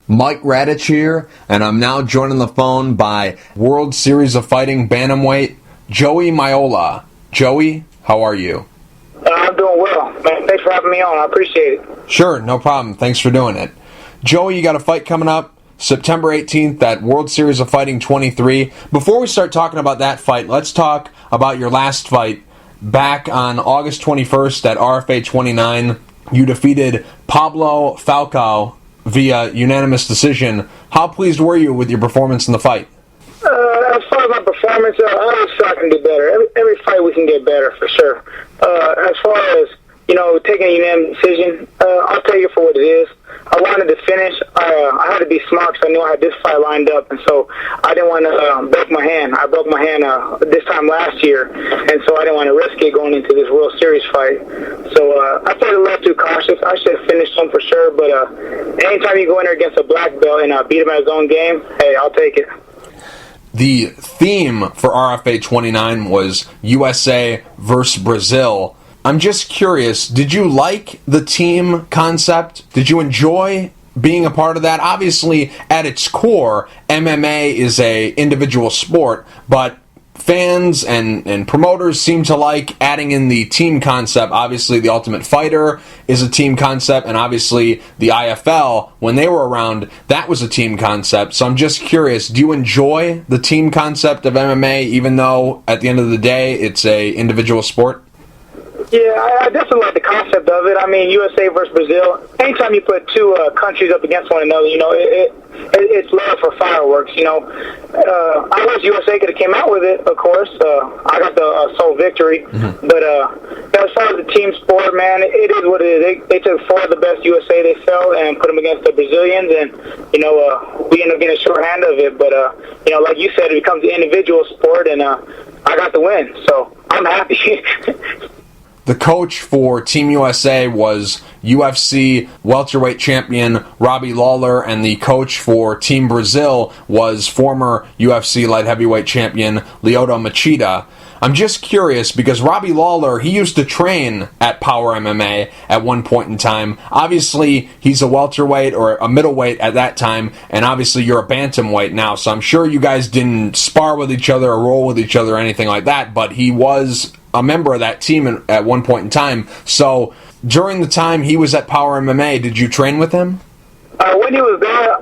Mike Radich here, and I'm now joined on the phone by World Series of Fighting Bantamweight Joey Miolla. Joey, how are you? I'm doing well. Man, thanks for having me on. I appreciate it. Sure, no problem. Thanks for doing it. Joey, you got a fight coming up September 18th at World Series of Fighting 23. Before we start talking about that fight, let's talk about your last fight back on August 21st at RFA 29. You defeated Pablo Falcao via unanimous decision. How pleased were you with your performance in the fight? As far as my performance, I always feel I can do better. Every fight we can get better, for sure. As far as, taking a unanimous decision, I'll take it for what it is. I wanted to finish. I had to be smart because I knew I had this fight lined up, and so I didn't want to break my hand. I broke my hand this time last year, and so I didn't want to risk it going into this World Series fight. So I played a little too cautious. I should have finished him for sure, but anytime you go in there against a black belt and beat him at his own game, hey, I'll take it. The theme for RFA 29 was USA versus Brazil. I'm just curious, did you like the team concept? Did you enjoy being a part of that? Obviously, at its core, MMA is a individual sport, but fans and promoters seem to like adding in the team concept. Obviously, the Ultimate Fighter is a team concept, and obviously the IFL, when they were around, that was a team concept. So I'm just curious, do you enjoy the team concept of MMA, even though at the end of the day it's a individual sport? Yeah, I definitely like the concept of it. I mean, USA versus Brazil. Anytime you put two countries up against one another, it's love for fireworks. I wish USA could have came out with it. Of course, I got the sole victory. Mm-hmm. But as far as the team sport, man, it is what it is. They took four of the best USA they felt and put them against the Brazilians, and we ended up getting a short hand of it. But like you said, it becomes an individual sport, and I got the win, so I'm happy. The coach for Team USA was UFC welterweight champion Robbie Lawler, and the coach for Team Brazil was former UFC light heavyweight champion Lyoto Machida. I'm just curious because Robbie Lawler, he used to train at Power MMA at one point in time. Obviously, he's a welterweight or a middleweight at that time, and obviously you're a bantamweight now, so I'm sure you guys didn't spar with each other or roll with each other or anything like that, but he was a member of that team at one point in time. So during the time he was at Power MMA, did you train with him? When he was there,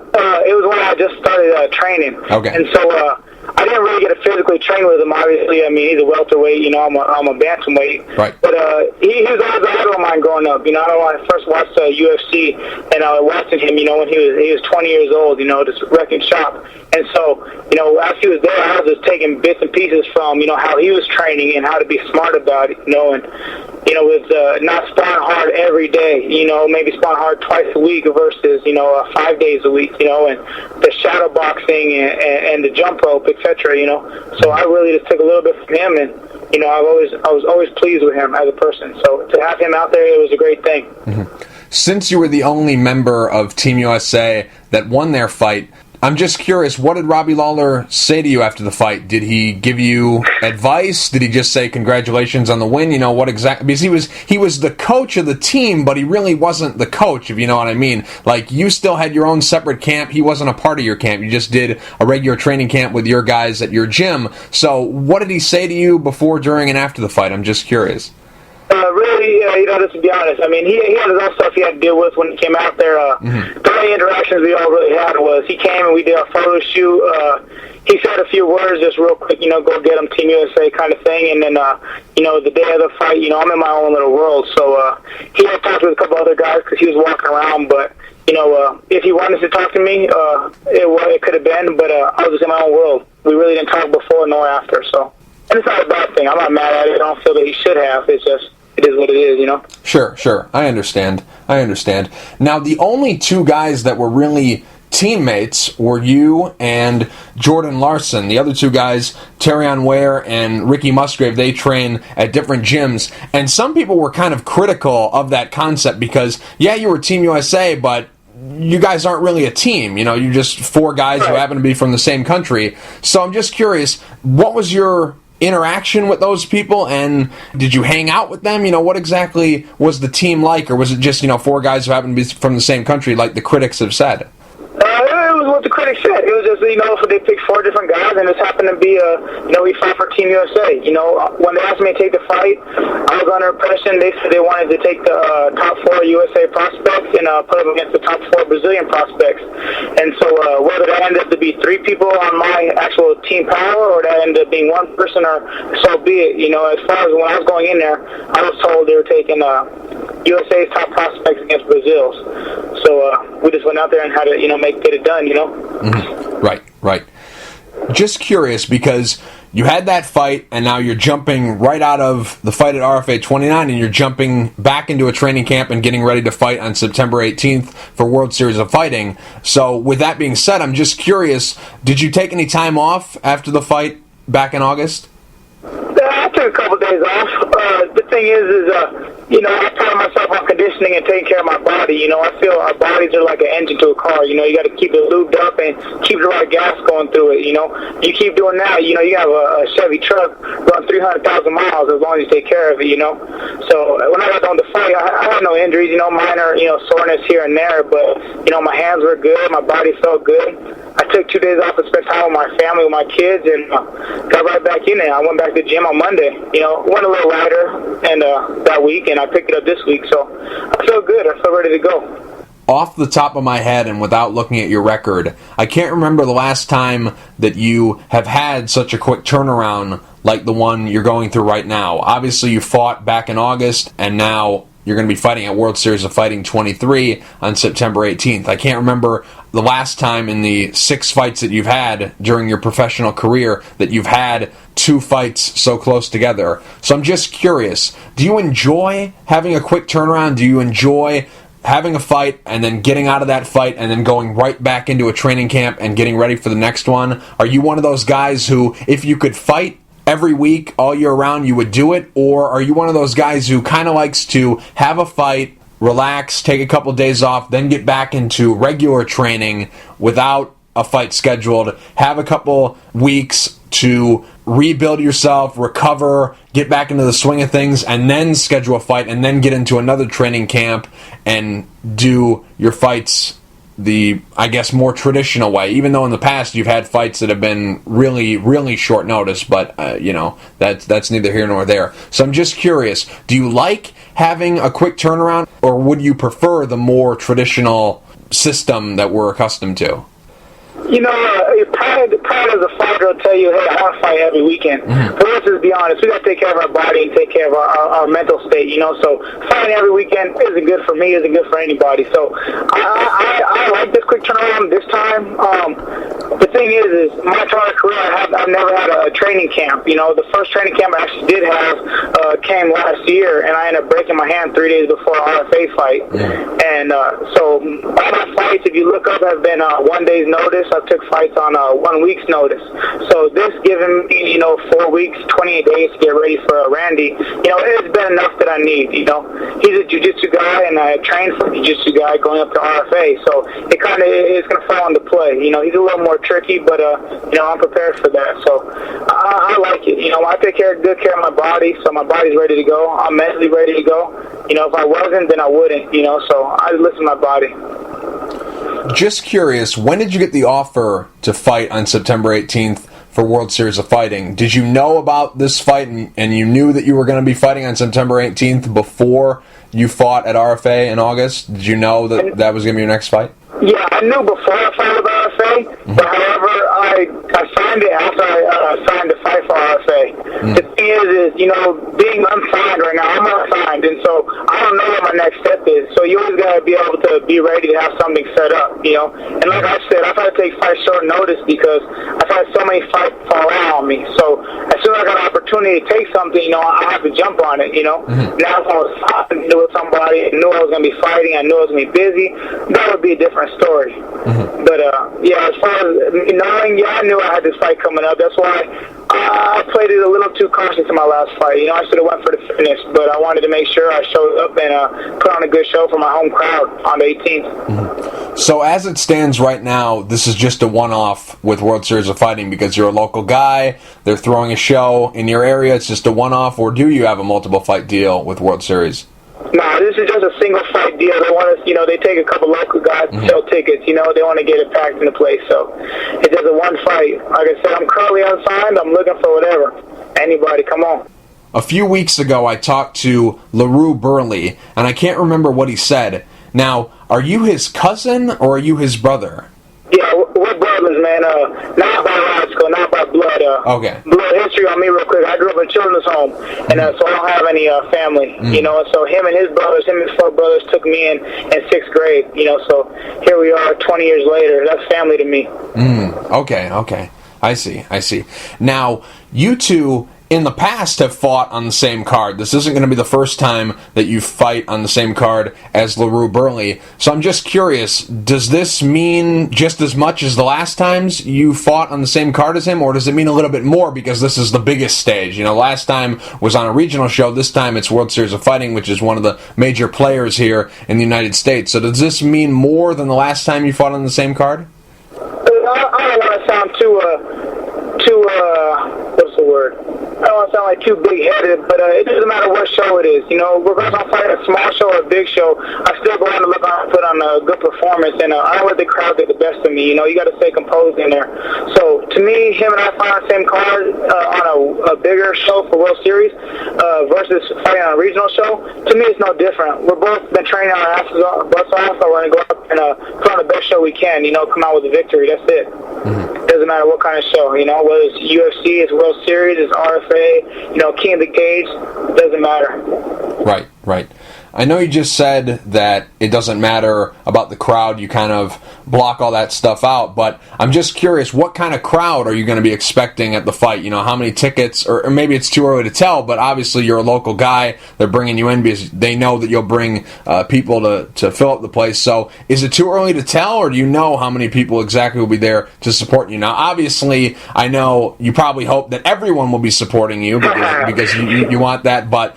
it was when I just started training. Okay. And so I didn't really get to physically train with him, obviously. I mean, he's a welterweight, I'm a bantamweight. Right. But he was always a hero of mine growing up. I know when I first watched UFC, and I was watching him, when he was 20 years old, just wrecking shop. And so, as he was there, I was just taking bits and pieces from, how he was training and how to be smart about it, and, with not sparring hard every day, maybe sparring hard twice a week versus, 5 days a week, and the shadow boxing and the jump rope, etc. So I really just took a little bit from him, and I was always pleased with him as a person. So to have him out there, it was a great thing. Mm-hmm. Since you were the only member of Team USA that won their fight, I'm just curious, what did Robbie Lawler say to you after the fight? Did he give you advice? Did he just say congratulations on the win? What exactly? Because he was the coach of the team, but he really wasn't the coach, if you know what I mean. Like, you still had your own separate camp. He wasn't a part of your camp. You just did a regular training camp with your guys at your gym. So what did he say to you before, during, and after the fight? I'm just curious. Really, just to be honest, I mean, he had his own stuff he had to deal with when he came out there. The only interactions we all really had was he came and we did our photo shoot. He said a few words just real quick, go get him, Team USA kind of thing. And then, the day of the fight, I'm in my own little world. So he had talked with a couple other guys because he was walking around. But, if he wanted to talk to me, it could have been. But I was just in my own world. We really didn't talk before nor after. So, and it's not a bad thing. I'm not mad at it. I don't feel that he should have. It's just, it is what it is, Sure. I understand. Now, the only two guys that were really teammates were you and Jordan Larson. The other two guys, Terrion Ware and Ricky Musgrave, they train at different gyms. And some people were kind of critical of that concept because, yeah, you were Team USA, but you guys aren't really a team. You're just four guys who happen to be from the same country. So I'm just curious, what was your interaction with those people, and did you hang out with them? What exactly was the team like, or was it just, four guys who happen to be from the same country, like the critics have said? was what the critics said. It was just, so they picked 4 different guys, and it happened to be, we fought for Team USA. When they asked me to take the fight, I was under impression they said they wanted to take the top 4 USA prospects and put them against the top 4 Brazilian prospects. And so whether that ended up to be 3 people on my actual team power or that ended up being 1 person, or so be it. As far as when I was going in there, I was told they were taking USA's top prospects against Brazil's. So we just went out there and had to, get it done, Mm-hmm. Right. Just curious, because you had that fight, and now you're jumping right out of the fight at RFA 29, and you're jumping back into a training camp and getting ready to fight on September 18th for World Series of Fighting. So with that being said, I'm just curious, did you take any time off after the fight back in August? I took a couple days off. The thing is, I pride myself on conditioning and taking care of my body. I feel our bodies are like an engine to a car. You got to keep it lubed up and keep the right gas going through it. You keep doing that, you have a Chevy truck run 300,000 miles as long as you take care of it. So when I got on the fight, I had no injuries. Minor, soreness here and there, but my hands were good, my body felt good. I took 2 days off to spend time with my family, with my kids, and got right back in there. I went back to the gym on Monday. Went a little lighter and that week, and I picked it up this week. So I feel good. I feel ready to go. Off the top of my head and without looking at your record, I can't remember the last time that you have had such a quick turnaround like the one you're going through right now. Obviously, you fought back in August, and now you're going to be fighting at World Series of Fighting 23 on September 18th. I can't remember the last time in the 6 fights that you've had during your professional career that you've had 2 fights so close together. So I'm just curious, do you enjoy having a quick turnaround? Do you enjoy having a fight and then getting out of that fight and then going right back into a training camp and getting ready for the next one? Are you one of those guys who, if you could fight every week, all year round, you would do it? Or are you one of those guys who kind of likes to have a fight, relax, take a couple days off, then get back into regular training without a fight scheduled, have a couple weeks to rebuild yourself, recover, get back into the swing of things, and then schedule a fight, and then get into another training camp and do your fights the, I guess, more traditional way, even though in the past you've had fights that have been really, really short notice, but, that's neither here nor there. So I'm just curious, do you like having a quick turnaround, or would you prefer the more traditional system that we're accustomed to? Pride as a fighter will tell you, hey, I want to fight every weekend. Mm-hmm. But let's just be honest, we got to take care of our body and take care of our mental state, So fighting every weekend isn't good for me, isn't good for anybody. So I like this quick turnaround this time. The thing is my entire career, I've never had a training camp. The first training camp I actually did have came last year, and I ended up breaking my hand 3 days before our RFA fight. Mm-hmm. And so all my fights, if you look up, have been 1 day's notice. I took fights on 1 week's notice. So this giving me, 4 weeks, 28 days to get ready for Randy, it's been enough that I need. He's a jiu-jitsu guy, and I trained for a jiu-jitsu guy going up to RFA. So it kind of is going to fall into play. He's a little more tricky, but I'm prepared for that. So I like it. I take good care of my body, so my body's ready to go. I'm mentally ready to go. If I wasn't, then I wouldn't. So I listen to my body. Just curious, when did you get the offer to fight on September 18th for World Series of Fighting? Did you know about this fight and you knew that you were going to be fighting on September 18th before you fought at RFA in August? Did you know that was going to be your next fight? Yeah, I knew before I fought with RFA, mm-hmm. but however, I signed it after I signed to fight for RFA. Mm-hmm. The thing is, being unsigned right now, I'm unsigned, and so I don't know what my next step is. So you always got to be able to be ready to have something set up, And like I said, I try to take fights short notice because I've had so many fights fall out on me. So as soon as I got an opportunity to take something, I have to jump on it, Mm-hmm. Now if I was fighting with somebody, I knew I was going to be fighting, I knew I was going to be busy, that would be a different story. Mm-hmm. But as far as knowing, I knew I had this fight coming up. That's why I played it a little too cautious in my last fight. I should have went for the finish, but I wanted to make sure I showed up and put on a good show for my home crowd on the 18th. Mm-hmm. So as it stands right now, this is just a one-off with World Series of Fighting because you're a local guy, they're throwing a show in your area, it's just a one-off, or do you have a multiple fight deal with World Series? Nah, this is just a single fight deal. They want us, they take a couple local guys to sell tickets. They want to get it packed into place. So it's just a one fight. Like I said, I'm currently unsigned. I'm looking for whatever. Anybody, come on. A few weeks ago, I talked to LaRue Burley, and I can't remember what he said. Now, are you his cousin or are you his brother? Yeah, we're brothers, man. Not biological, not by blood. Okay. Blood history on me real quick. I grew up in a children's home, and so I don't have any family, So him and his brothers, him and his four brothers took me in 6th grade, So here we are 20 years later. That's family to me. Okay. I see. Now, you two in the past have fought on the same card. This isn't going to be the first time that you fight on the same card as LaRue Burley. So I'm just curious, does this mean just as much as the last times you fought on the same card as him, or does it mean a little bit more because this is the biggest stage? Last time was on a regional show. This time it's World Series of Fighting, which is one of the major players here in the United States. So does this mean more than the last time you fought on the same card? I don't want to sound too what's the word? I don't want to sound like too big-headed, but it doesn't matter what show it is. Regardless if I'm fighting a small show or a big show, I still go on to look on, put on a good performance, and I don't let the crowd get the best of me. You got to stay composed in there. So, to me, him and I fight on the same card on a bigger show for World Series versus fighting on a regional show. To me, it's no different. We're both been training our asses off, butts off, so we're going to go up and put on the best show we can, come out with a victory. That's it. Doesn't matter what kind of show, whether it's UFC, it's World Series, it's RFA, King of the Cage, it doesn't matter. Right. I know you just said that it doesn't matter about the crowd, you kind of block all that stuff out, but I'm just curious, what kind of crowd are you going to be expecting at the fight? How many tickets, or maybe it's too early to tell, but obviously you're a local guy, they're bringing you in because they know that you'll bring people to fill up the place. So is it too early to tell, or do you know how many people exactly will be there to support you? Now, obviously, I know you probably hope that everyone will be supporting you because you want that, but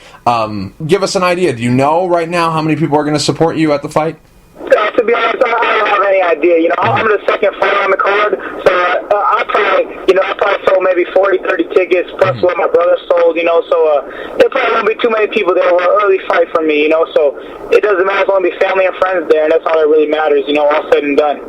give us an idea. Do you know right now how many people are going to support you at the fight? To be honest, I don't have any idea. I'm the second fighter on the card, so I probably sold maybe 40, 30 tickets, plus what my brother sold, so there probably won't be too many people there. We're an early fight for me, so it doesn't matter. It's going to be family and friends there, and that's all that really matters, all said and done.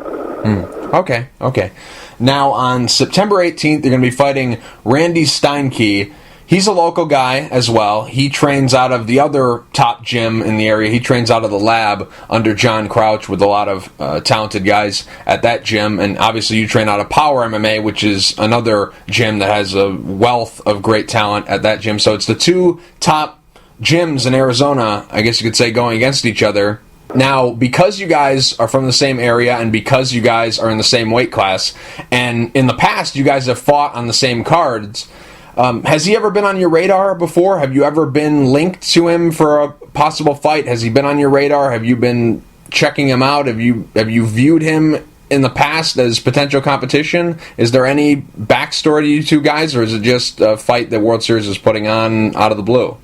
Okay. Now, on September 18th, you're going to be fighting Randy Steinke. He's a local guy as well. He trains out of the other top gym in the area. He trains out of the lab under John Crouch with a lot of talented guys at that gym. And obviously you train out of Power MMA, which is another gym that has a wealth of great talent at that gym. So it's the two top gyms in Arizona, I guess you could say, going against each other. Now, because you guys are from the same area and because you guys are in the same weight class, and in the past you guys have fought on the same cards, has he ever been on your radar before? Have you ever been linked to him for a possible fight? Has he been on your radar? Have you been checking him out? Have you viewed him in the past as potential competition? Is there any backstory to you two guys, or is it just a fight that World Series is putting on out of the blue?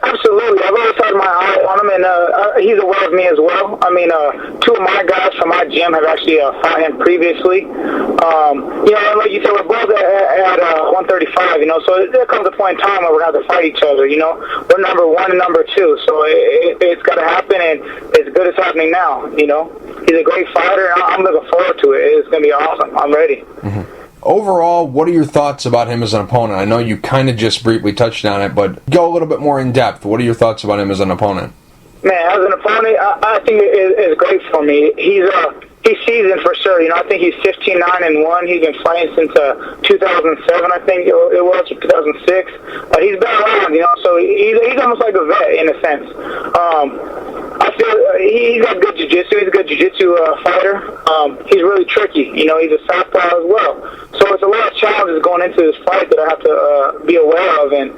Absolutely. I've always had my eye on him, and he's aware of me as well. I mean, two of my guys from my gym have actually fought him previously. Like you said, we're both at 135, so there comes a point in time where we're going to have to fight each other, We're number one and number two, so it's got to happen, and it's good it's happening now, He's a great fighter, and I'm looking forward to it. It's going to be awesome. I'm ready. Overall, what are your thoughts about him as an opponent? I know you kind of just briefly touched on it, but go a little bit more in depth. What are your thoughts about him as an opponent? Man, as an opponent, I think it's great for me. He's seasoned for sure. I think he's 15-9-1. He's been fighting since 2007, I think it was, or 2006. He's been around, so he's almost like a vet in a sense. I feel he's got good jiu-jitsu. He's a good jiu-jitsu fighter. He's really tricky. He's a southpaw as well. So it's a lot of challenges going into this fight that I have to be aware of. And,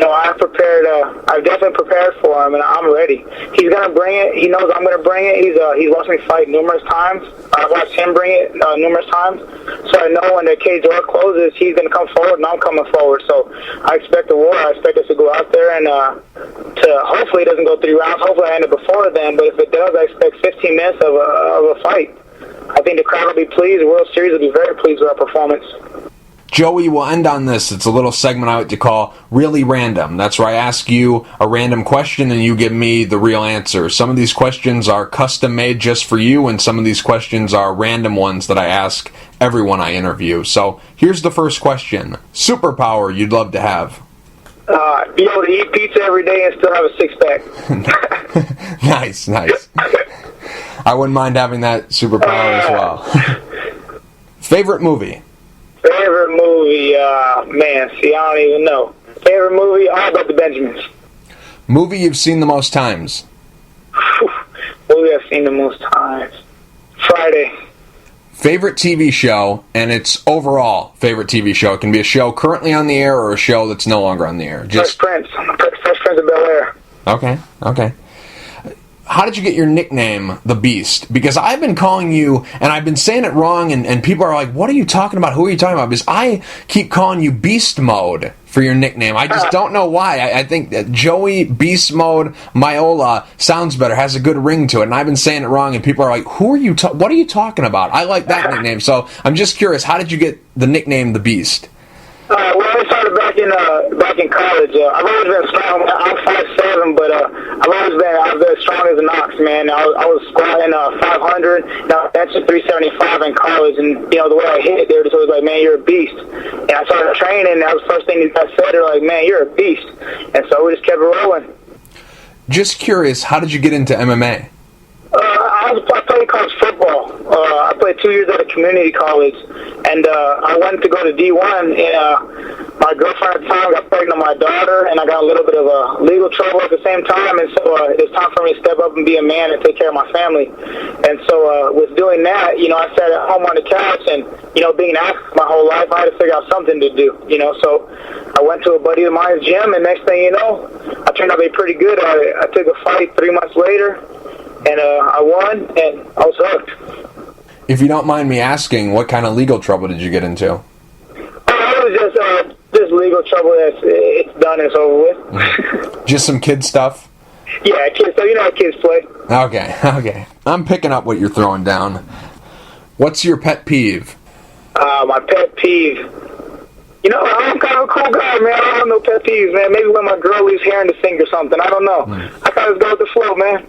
I've prepared. I've definitely prepared for him, and I'm ready. He's going to bring it. He knows I'm going to bring it. He's watched me fight numerous times. I've watched him bring it numerous times. So I know when the cage door closes, he's going to come forward, and I'm coming forward. So I expect a war. I expect us to go out there and to hopefully it doesn't go 3 rounds. Hopefully I end it before then. But if it does, I expect 15 minutes of a fight. I think the crowd will be pleased. The World Series will be very pleased with our performance. Joey, we'll end on this. It's a little segment I like to call Really Random. That's where I ask you a random question and you give me the real answer. Some of these questions are custom made just for you, and some of these questions are random ones that I ask everyone I interview. So here's the first question. Superpower you'd love to have? Be able to eat pizza every day and still have a six-pack. Nice. I wouldn't mind having that superpower as well. Favorite movie? Favorite movie, man, see, I don't even know. Favorite movie, All About the Benjamins. Movie you've seen the most times? Movie I've seen the most times. Friday. Favorite TV show, and it's overall favorite TV show. It can be a show currently on the air or a show that's no longer on the air. Fresh Prince of Bel-Air. Okay. How did you get your nickname, The Beast? Because I've been calling you, and I've been saying it wrong, and people are like, what are you talking about? Who are you talking about? Because I keep calling you Beast Mode for your nickname. I just don't know why. I think that Joey Beast Mode Miolla sounds better, has a good ring to it, and I've been saying it wrong, and people are like, who are you? What are you talking about? I like that nickname. So I'm just curious, how did you get the nickname The Beast? Well, I started back in college. I've always been strong. I'm 5'7", but I've been strong as an ox, man. I was squatting 500, now benching 375 in college, and the way I hit it, they were just always like, man, you're a beast. And I started training, and that was the first thing I said. They're like, man, you're a beast. And so we just kept rolling. Just curious, how did you get into MMA? I played college football. I played 2 years at a community college, and I wanted to go to D1, and my girlfriend at the time got pregnant with my daughter, and I got a little bit of legal trouble at the same time, and so it was time for me to step up and be a man and take care of my family. And so with doing that, I sat at home on the couch, and, being an athlete my whole life, I had to figure out something to do, so I went to a buddy of mine's gym, and next thing you know, I turned out to be pretty good at it. I took a fight 3 months later, and I won, and I was hooked. If you don't mind me asking, what kind of legal trouble did you get into? It was just legal trouble. It's done and it's over with. Just some kid stuff? Yeah, kids. So how kids play. Okay. I'm picking up what you're throwing down. What's your pet peeve? My pet peeve. I'm kind of a cool guy, man. I don't have no pet peeves, man. Maybe when my girl leaves hair in the sink or something. I don't know. I kind of go with the flow, man.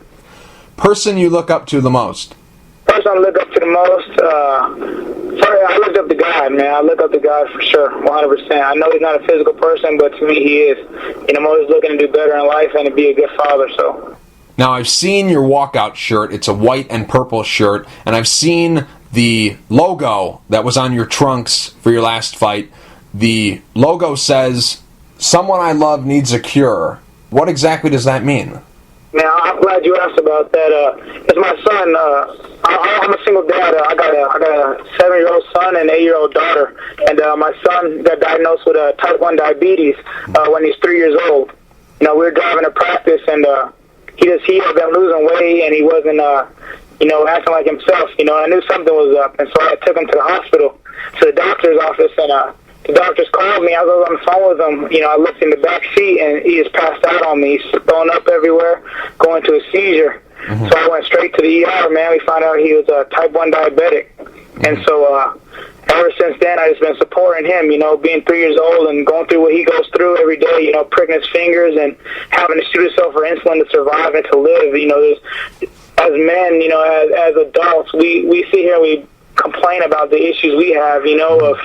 Person you look up to the most? Person I look up to the most, I look up to God, man. I look up to God for sure, 100%. I know he's not a physical person, but to me he is. I'm always looking to do better in life and to be a good father, so. Now, I've seen your walkout shirt. It's a white and purple shirt, and I've seen the logo that was on your trunks for your last fight. The logo says, "Someone I love needs a cure." What exactly does that mean? Now, I'm glad you asked about that. It's my son. I'm a single dad. I got a 7-year-old son and an 8-year-old daughter. And my son got diagnosed with type 1 diabetes when he's 3 years old. We were driving to practice, and he had been losing weight, and he wasn't, acting like himself. I knew something was up, and so I took him to the hospital, to the doctor's office, and the doctors called me. I was on the phone with him. I looked in the back seat, and he just passed out on me. He's throwing up everywhere, going to a seizure. Mm-hmm. So I went straight to the ER, man. We found out he was a type 1 diabetic. Mm-hmm. And so ever since then, I've just been supporting him, being 3 years old and going through what he goes through every day, pricking his fingers and having to shoot himself for insulin to survive and to live. As men, as adults, we sit here and we complain about the issues we have, of,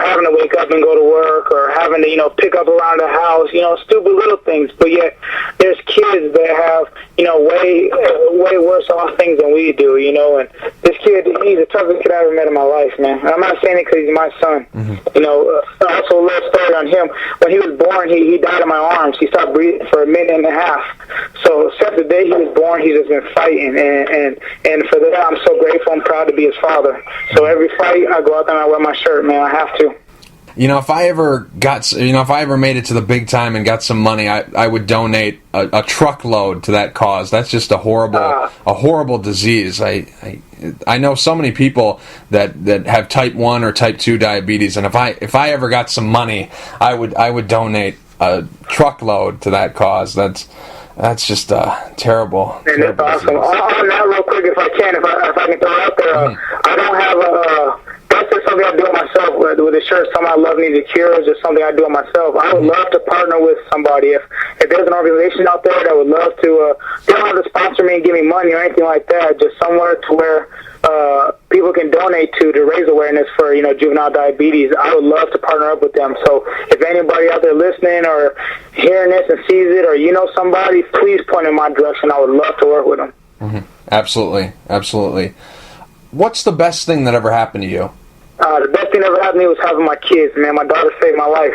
having to wake up and go to work or having to, pick up around the house, stupid little things. But yet there's kids that have, way worse off things than we do, and this kid, he's the toughest kid I ever met in my life, man. And I'm not saying it because he's my son. Mm-hmm. Also a little story on him. When he was born, he died in my arms. He stopped breathing for a minute and a half. So since the day he was born, he's just been fighting, and for that, I'm so grateful and proud to be his father. So every fight, I go out there and I wear my shirt, man. I have to. If I ever made it to the big time and got some money, I would donate a truckload to that cause. That's just a horrible disease. I know so many people that have type 1 or type 2 diabetes, and if I ever got some money, I would donate a truckload to that cause. That's just terrible. And that's awesome. On that, real quick, if I can throw it out there, I don't have that's just something I do myself. but with sure something I love needs a cure, it's just something I do on myself. I would love to partner with somebody. If there's an organization out there that would love to, they don't have to sponsor me and give me money or anything like that, just somewhere to where people can donate to raise awareness for, juvenile diabetes. I would love to partner up with them. So if anybody out there listening or hearing this and sees it, or somebody, please point in my direction. I would love to work with them. Mm-hmm. Absolutely. Absolutely. What's the best thing that ever happened to you? The best thing that ever happened to me was having my kids, man. My daughter saved my life.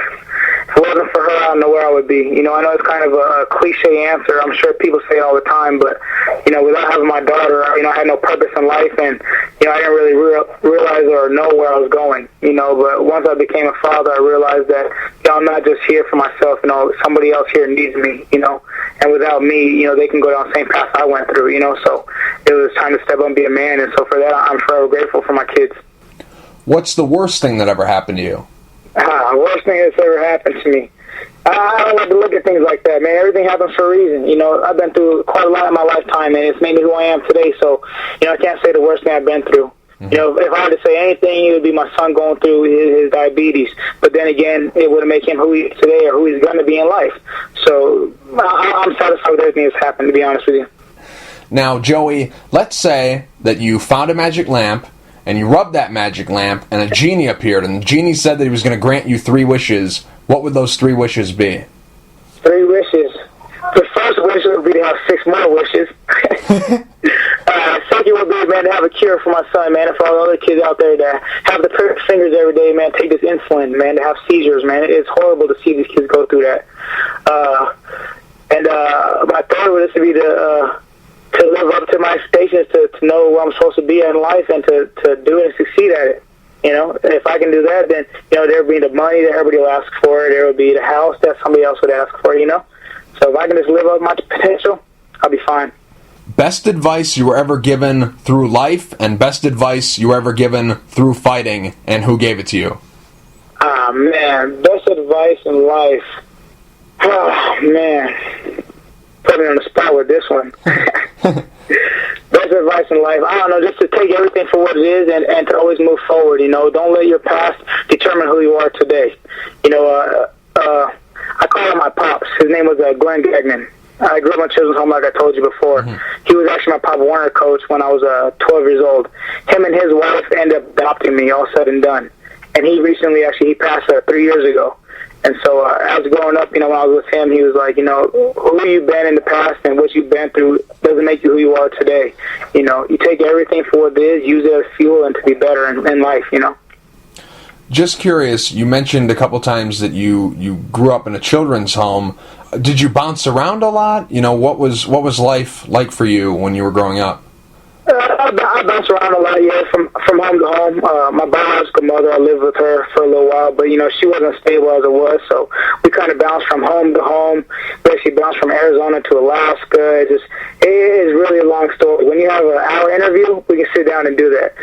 If it wasn't for her, I don't know where I would be. I know it's kind of a cliche answer. I'm sure people say it all the time, but, without having my daughter, I had no purpose in life, and, I didn't really realize or know where I was going, but once I became a father, I realized that, I'm not just here for myself, somebody else here needs me, and without me, they can go down the same path I went through, so it was time to step up and be a man, and so for that, I'm forever grateful for my kids. What's the worst thing that ever happened to you? Worst thing that's ever happened to me. I don't like to look at things like that, man. Everything happens for a reason. I've been through quite a lot in my lifetime, and it's made me who I am today. So, I can't say the worst thing I've been through. Mm-hmm. If I had to say anything, it would be my son going through his diabetes. But then again, it wouldn't make him who he is today or who he's going to be in life. So I'm satisfied with everything that's happened, to be honest with you. Now, Joey, let's say that you found a magic lamp, and you rubbed that magic lamp, and a genie appeared, and the genie said that he was going to grant you 3 wishes. What would those 3 wishes be? 3 wishes. The first wish would be to have 6 more wishes. Second would be, man, to have a cure for my son, man, and for all the other kids out there that have the perfect fingers every day, man, take this insulin, man, to have seizures, man. It's horrible to see these kids go through that. And my third would just be to live up to my expectations, to know where I'm supposed to be in life, and to do it and succeed at it. If I can do that, then, there would be the money that everybody will ask for. There would be the house that somebody else would ask for, So if I can just live up my potential, I'll be fine. Best advice you were ever given through life, and best advice you were ever given through fighting, and who gave it to you? Man, best advice in life. Oh, man. Put me on the spot with this one. Best advice in life, I don't know, just to take everything for what it is and to always move forward, Don't let your past determine who you are today. I call him my pops. His name was Glenn Gagnon. I grew up in a children's home, like I told you before. Mm-hmm. He was actually my Pop Warner coach when I was 12 years old. Him and his wife ended up adopting me, all said and done. And he recently, he passed 3 years ago. And so as growing up, when I was with him, he was like, who you've been in the past and what you've been through doesn't make you who you are today. You take everything for what it is, use it as fuel, and to be better in life, Just curious, you mentioned a couple times that you grew up in a children's home. Did you bounce around a lot? What was life like for you when you were growing up? I bounced around a lot, from home to home. My biological mother, I lived with her for a little while, but, she wasn't stable as it was, so we kind of bounced from home to home. Basically bounced from Arizona to Alaska. It is really a long story. When you have an hour interview, we can sit down and do that.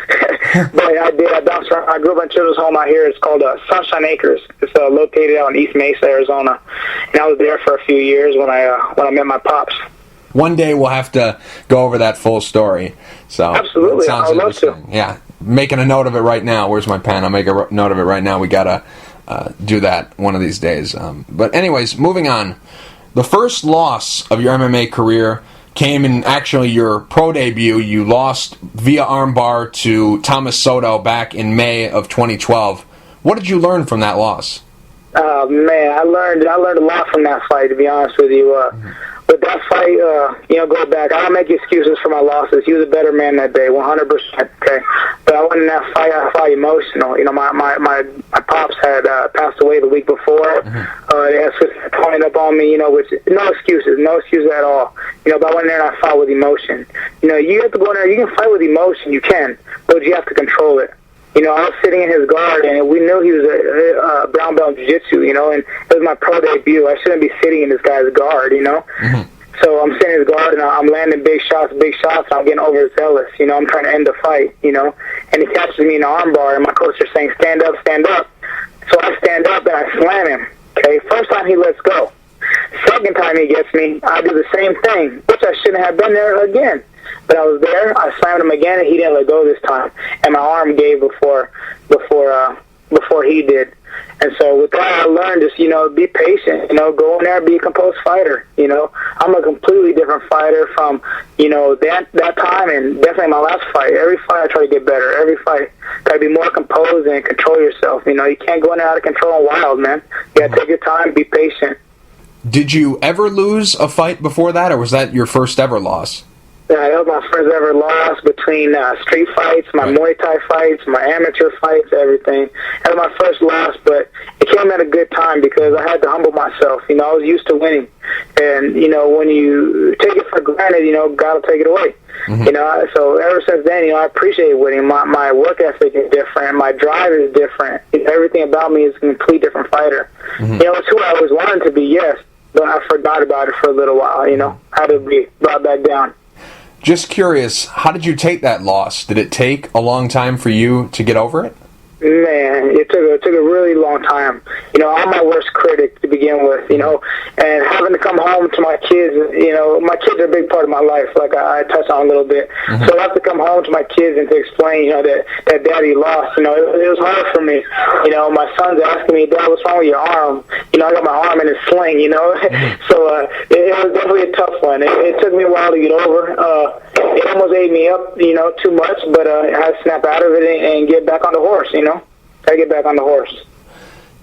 But I bounced around. I grew up in a children's home out here. It's called Sunshine Acres. It's located out in East Mesa, Arizona. And I was there for a few years when I met my pops. One day we'll have to go over that full story. So absolutely, I would love to. Yeah, making a note of it right now. Where's my pen? I'll make a note of it right now. We gotta do that one of these days. But anyways, moving on. The first loss of your MMA career came in actually your pro debut. You lost via armbar to Thomas Soto back in May of 2012. What did you learn from that loss? Man, I learned a lot from that fight, to be honest with you. But that fight, go back. I don't make excuses for my losses. He was a better man that day, 100%. Okay, but I went in that fight. I fought emotional. My pops had passed away the week before. They had switched their opponent up on me. Which no excuses at all. But I went in there and I fought with emotion. You have to go in there. You can fight with emotion. You can, but you have to control it. I was sitting in his guard, and we knew he was a brown belt in jiu-jitsu, and it was my pro debut. I shouldn't be sitting in this guy's guard, Mm-hmm. So I'm sitting in his guard, and I'm landing big shots, and I'm getting overzealous. I'm trying to end the fight, and he catches me in the armbar, and my coach is saying, stand up, stand up. So I stand up, and I slam him, okay? First time he lets go. Second time he gets me, I do the same thing, which I shouldn't have been there again. But I was there, I slammed him again, and he didn't let go this time. And my arm gave before before he did. And so with that, I learned just, be patient, go in there, be a composed fighter. I'm a completely different fighter from, that time and definitely my last fight. Every fight I try to get better. Every fight, got to be more composed and control yourself. You can't go in there out of control and wild, man. You got to take your time, be patient. Did you ever lose a fight before that, or was that your first ever loss? That was my first ever loss between street fights, my Muay Thai fights, my amateur fights, everything. That was my first loss, but it came at a good time because I had to humble myself. I was used to winning. And, when you take it for granted, God will take it away. Mm-hmm. So ever since then, I appreciate winning. My work ethic is different. My drive is different. Everything about me is a complete different fighter. Mm-hmm. It's who I always wanted to be, yes, but I forgot about it for a little while, I had to be brought back down. Just curious, how did you take that loss? Did it take a long time for you to get over it? Man, it took a really long time. I'm my worst critic to begin with, and having to come home to my kids, my kids are a big part of my life, like I touched on a little bit. Mm-hmm. So I have to come home to my kids and to explain, that daddy lost. It was hard for me. My son's asking me, Dad, what's wrong with your arm? I got my arm in a sling, Mm-hmm. So it was definitely a tough one. It took me a while to get over. It almost ate me up, too much, but I had to snap out of it and get back on the horse, I get back on the horse.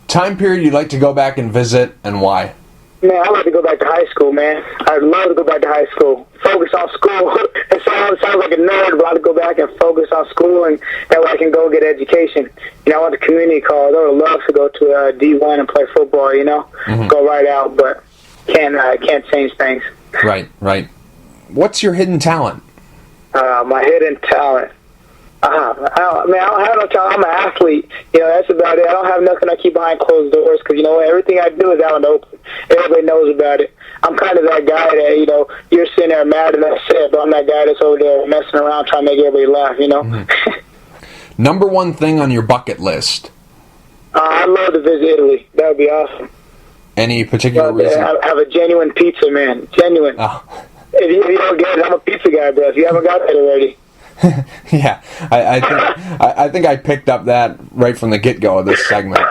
Time period you'd like to go back and visit, and why? Man, I'd like to go back to high school, man. I'd love to go back to high school. Focus on school. It sounds like a nerd, but I'd go back and focus on school, and that way I can go get education. I went to community college. I would love to go to D1 and play football, Mm-hmm. Go right out, but can't change things. Right. What's your hidden talent? My hidden talent. I don't have no talent. I'm an athlete. That's about it. I don't have nothing I keep behind closed doors because, everything I do is out in the open. Everybody knows about it. I'm kind of that guy that, you're sitting there mad and upset, but I'm that guy that's over there messing around trying to make everybody laugh, Mm-hmm. Number one thing on your bucket list? I'd love to visit Italy. That would be awesome. Any particular reason? I have a genuine pizza, man. Genuine. Oh. If you don't get it, I'm a pizza guy, bro. If you haven't got that already. Yeah, I think I picked up that right from the get-go of this segment.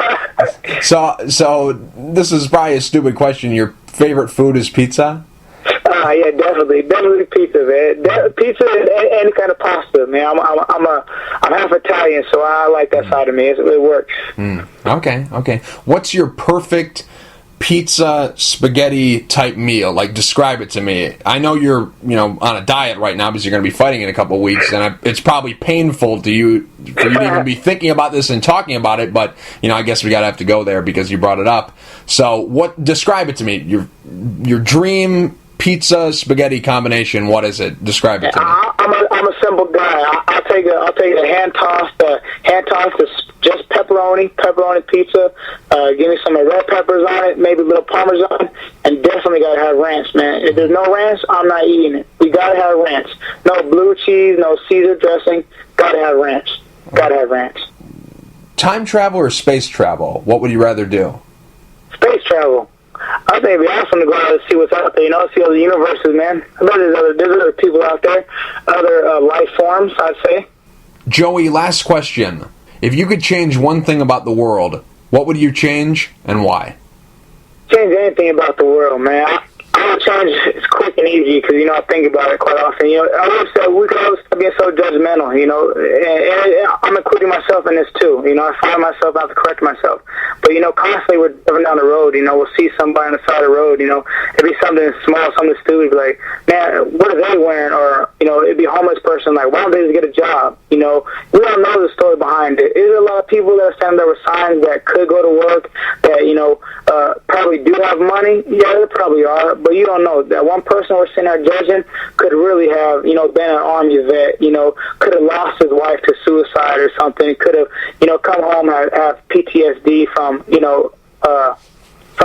So this is probably a stupid question. Your favorite food is pizza? Yeah, definitely pizza, man. Pizza and any kind of pasta, man. I'm half Italian, so I like that side of me. It works. Okay. What's your perfect pizza spaghetti type meal? Like, describe it to me. I know you're on a diet right now because you're going to be fighting in a couple of weeks, and it's probably painful for you to even be thinking about this and talking about it, but I guess we gotta have to go there because you brought it up. So describe it to me. Your dream pizza spaghetti combination, what is it? Describe it to me. I'm a simple guy. I'll take a hand tossed just pepperoni pizza. Give me some red peppers on it, maybe a little Parmesan, and definitely gotta have ranch, man. If there's no ranch, I'm not eating it. We gotta have ranch. No blue cheese, no Caesar dressing. Gotta have ranch. Time travel or space travel? What would you rather do? Space travel. I think it'd be awesome to go out and see what's out there, see other universes, man. I bet there's other people out there, other life forms, I'd say. Joey, last question. If you could change one thing about the world, what would you change and why? Change anything about the world, man. I would change it's quick and easy because, I think about it quite often. I always say we could always stop being so judgmental, and I'm including myself in this too. I find myself, I have to correct myself. But, constantly we're driving down the road, we'll see somebody on the side of the road, it'd be something small, something stupid, like, man, what are they wearing? Or, it'd be a homeless person, like, why don't they just get a job? We don't know the story behind it. There's a lot of people that are standing there with signs that could go to work, that, probably do have money. Yeah, there probably are, but you don't know. That one person we're sitting there judging could really have, been an Army vet, could have lost his wife to suicide or something, could have, come home and have PTSD from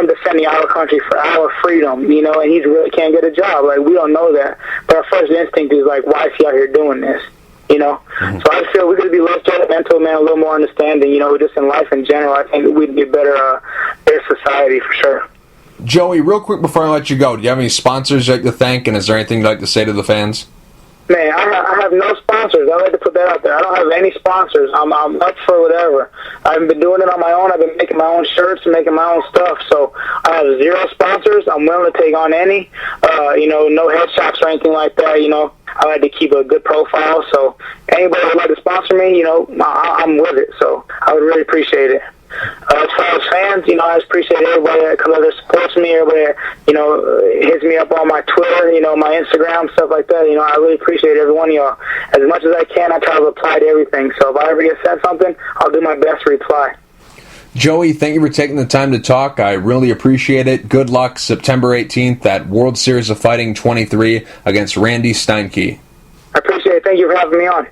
defending our country for our freedom, and he really can't get a job. Like, we don't know that. But our first instinct is like, why is he out here doing this? Mm-hmm. So I feel we could be less judgmental, man, a little more understanding, just in life in general. I think we'd be a better society for sure. Joey, real quick before I let you go, do you have any sponsors you'd like to thank, and is there anything you'd like to say to the fans? Man, I have no sponsors. I like to put that out there. I don't have any sponsors. I'm up for whatever. I've been doing it on my own. I've been making my own shirts and making my own stuff. So I have 0 sponsors. I'm willing to take on any. No headshots or anything like that. I like to keep a good profile. So anybody who'd like to sponsor me, I'm with it. So I would really appreciate it. As far as fans, I just appreciate everybody that comes over, supports me, everybody that, hits me up on my Twitter, my Instagram, stuff like that. I really appreciate every one of y'all. As much as I can, I try to reply to everything. So if I ever get sent something, I'll do my best to reply. Joey, thank you for taking the time to talk. I really appreciate it. Good luck September 18th at World Series of Fighting 23 against Randy Steinke. I appreciate it. Thank you for having me on.